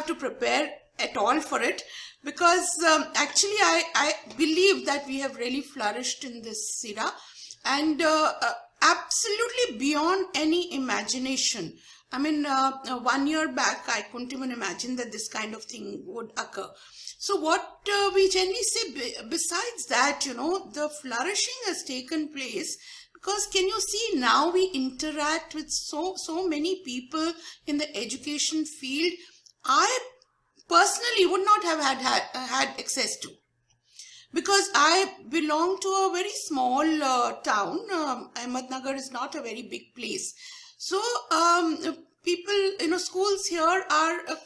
have to prepare at all for it, because actually I believe that we have really flourished in this era, and absolutely beyond any imagination. I mean, 1 year back, I couldn't even imagine that this kind of thing would occur. So what we generally say, besides that, the flourishing has taken place, because can you see, now we interact with so many people in the education field I personally would not have had access to, because I belong to a very small town. Ahmednagar is not a very big place. So people, schools here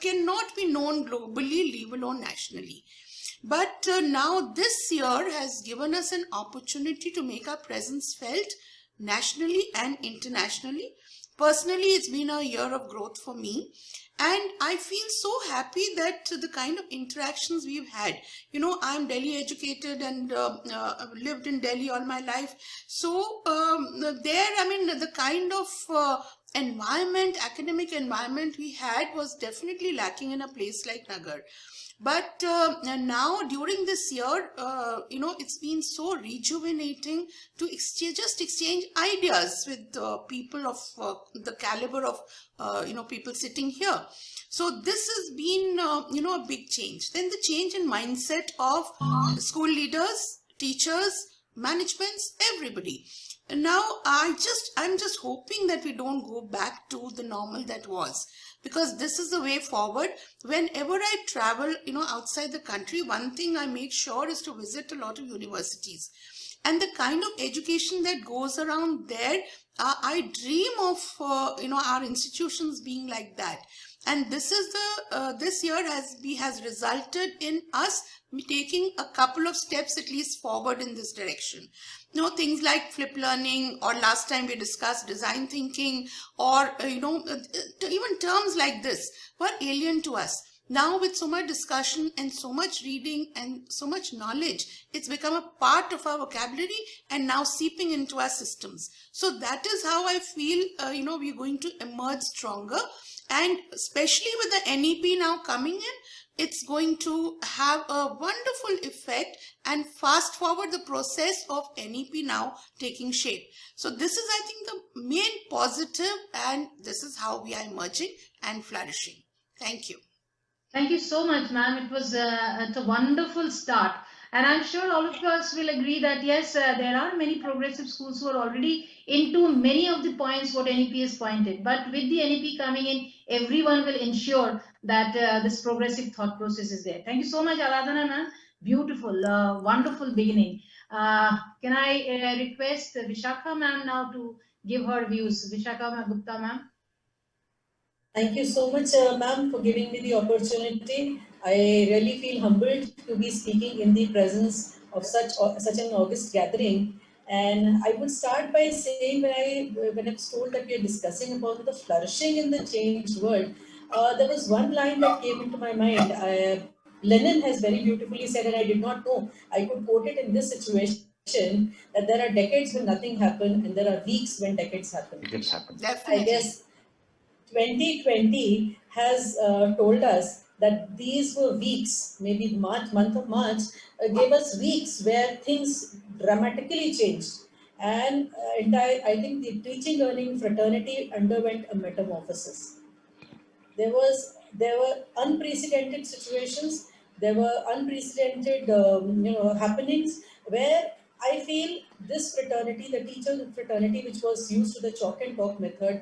cannot be known globally, leave alone nationally. But now this year has given us an opportunity to make our presence felt nationally and internationally. Personally, it's been a year of growth for me. And I feel so happy that the kind of interactions we've had, I'm Delhi educated and lived in Delhi all my life. So the kind of academic environment we had was definitely lacking in a place like Nagar. But now during this year, it's been so rejuvenating to exchange ideas with people of the caliber of, people sitting here. So this has been, a big change. Then the change in mindset of school leaders, teachers, managements, everybody. And now I'm just hoping that we don't go back to the normal that was, because this is the way forward. Whenever I travel, outside the country, one thing I make sure is to visit a lot of universities. And the kind of education that goes around there, I dream of, our institutions being like that. And this year has resulted in us taking a couple of steps at least forward in this direction. Things like flip learning, or last time we discussed design thinking, or, even terms like this were alien to us. Now with so much discussion and so much reading and so much knowledge, it's become a part of our vocabulary and now seeping into our systems. So that is how I feel, we're going to emerge stronger. And especially with the NEP now coming in, it's going to have a wonderful effect and fast forward the process of NEP now taking shape. So this is, I think, the main positive, and this is how we are emerging and flourishing. Thank you. Thank you so much, ma'am. It's a wonderful start. And I'm sure all of us will agree that yes, there are many progressive schools who are already into many of the points what NEP has pointed. But with the NEP coming in, everyone will ensure that this progressive thought process is there. Thank you so much, Aradhana ma'am. Beautiful, wonderful beginning. Can I request Vishakha ma'am now to give her views? Vishakha Gupta ma'am. Thank you so much, ma'am, for giving me the opportunity. I really feel humbled to be speaking in the presence of such an august gathering. And I would start by saying, when I was told that we are discussing about the flourishing in the changed world, there was one line that came into my mind. Lenin has very beautifully said, and I did not know I could quote it in this situation, that there are decades when nothing happened, and there are weeks when decades happen. Decades happen. Definitely. I guess 2020 has told us that these were weeks, maybe month of March, gave us weeks where things dramatically changed. And I think the teaching learning fraternity underwent a metamorphosis. There were unprecedented situations, there were unprecedented happenings where I feel this fraternity, the teacher fraternity, which was used to the chalk and talk method,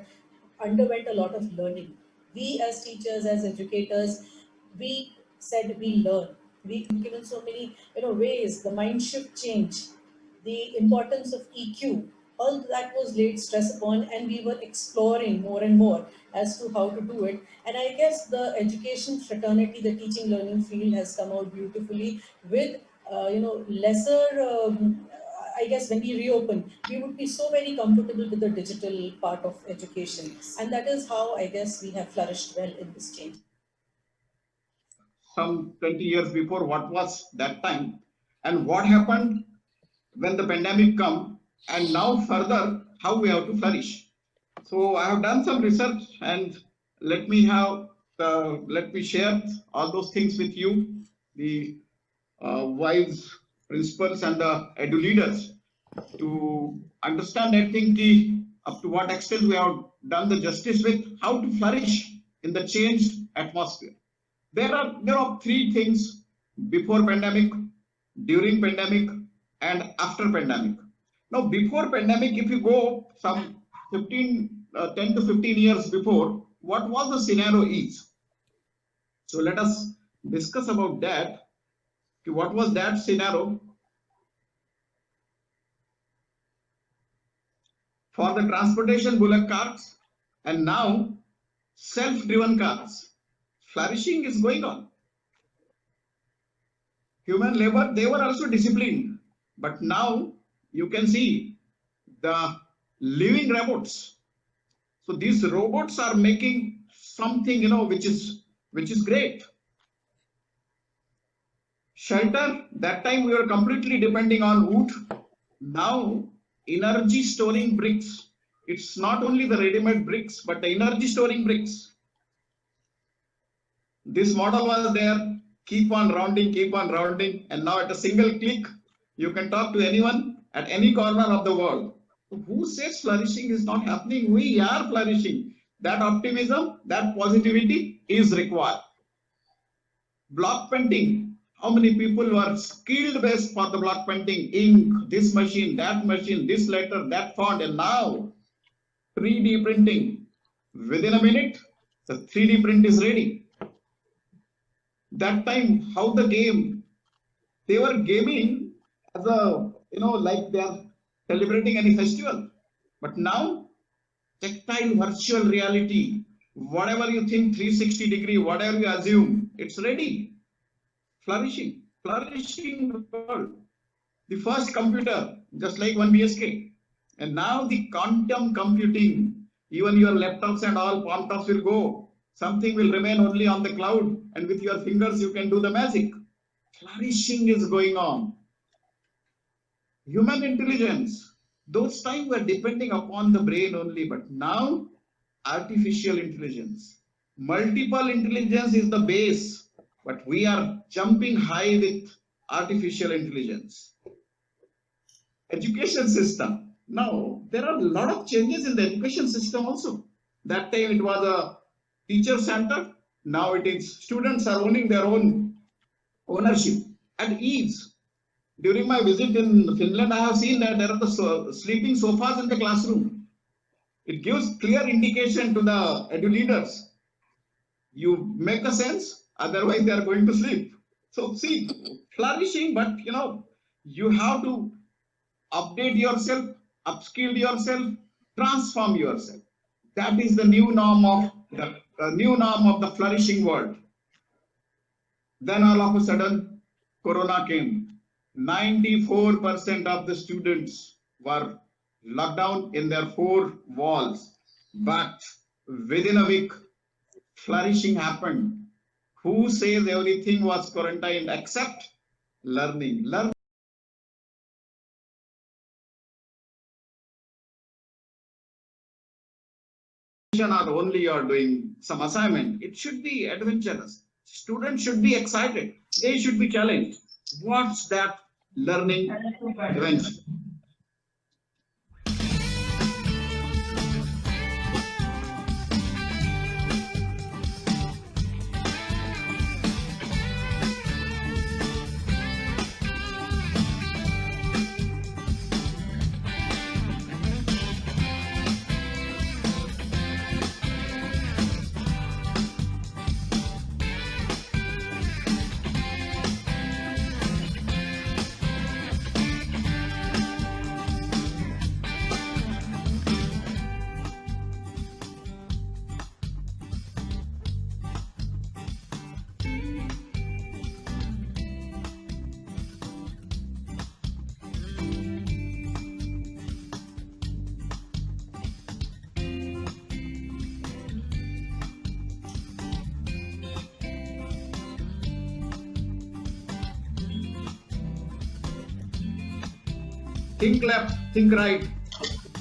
underwent a lot of learning. We as teachers, as educators, we said we learn. We given so many ways, the mind shift change, the importance of EQ, all that was laid stress upon, and we were exploring more and more as to how to do it. And I guess the education fraternity, the teaching learning field has come out beautifully with lesser I guess when we reopen, we would be so very comfortable with the digital part of education. And that is how I guess we have flourished well in this change. Some 20 years before, what was that time? And what happened when the pandemic come? And now further, how we have to flourish. So I have done some research, and let me have let me share all those things with you, the wise principals and the edu leaders, to understand, I think, up to what extent we have done the justice with how to flourish in the changed atmosphere. There are three things: before pandemic, during pandemic, and after pandemic. Now, before pandemic, if you go some 10 to 15 years before, what was the scenario is? So let us discuss about that. What was that scenario? For the transportation, bullock carts, and now self-driven cars. Flourishing is going on. Human labor, they were also disciplined, but now you can see the living robots. So these robots are making something, which is great. Shelter, that time we were completely depending on wood. Now energy storing bricks. It's not only the ready-made bricks, but the energy storing bricks. This model was there, keep on rounding, and now at a single click, you can talk to anyone at any corner of the world. Who says flourishing is not happening? We are flourishing. That optimism, that positivity is required. Block painting. How many people were skilled base for the block painting? Ink, this machine, this letter, that font, and now 3D printing. Within a minute, the 3D print is ready. That time, how the game, they were gaming as a, like they are celebrating any festival. But now, tactile virtual reality, whatever you think, 360 degree, whatever you assume, it's ready. Flourishing world. The first computer, just like 1 BSK. And now the quantum computing, even your laptops and all palm tops will go. Something will remain only on the cloud, and with your fingers you can do the magic. Flourishing is going on. Human intelligence, those times were depending upon the brain only, but now artificial intelligence. Multiple intelligence is the base, but we are jumping high with artificial intelligence. Education system. Now, there are a lot of changes in the education system also. That time it was a teacher center. Now it is students are owning their own ownership at ease. During my visit in Finland, I have seen that there are the sleeping sofas in the classroom. It gives clear indication to the edu leaders. You make a sense, otherwise they are going to sleep. So see, flourishing, but you have to update yourself, upskill yourself, transform yourself. That is the new norm of the flourishing world. Then all of a sudden, Corona came. 94% of the students were locked down in their 4 walls. But within a week, flourishing happened. Who says everything was quarantined except learning? Learning or only you're doing some assignment. It should be adventurous. Students should be excited. They should be challenged. What's that learning adventure? Think left, think right,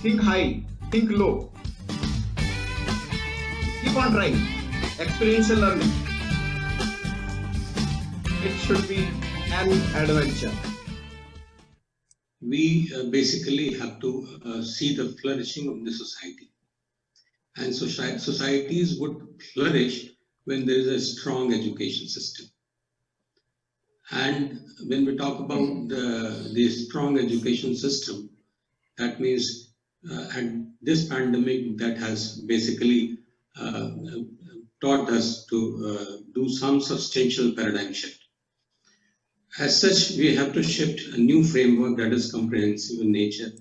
think high, think low. Keep on trying. experiential learning. It should be an adventure. We basically have to see the flourishing of the society. And societies would flourish when there is a strong education system. And when we talk about the strong education system, that means and this pandemic that has basically taught us to do some substantial paradigm shift. As such, we have to shift a new framework that is comprehensive in nature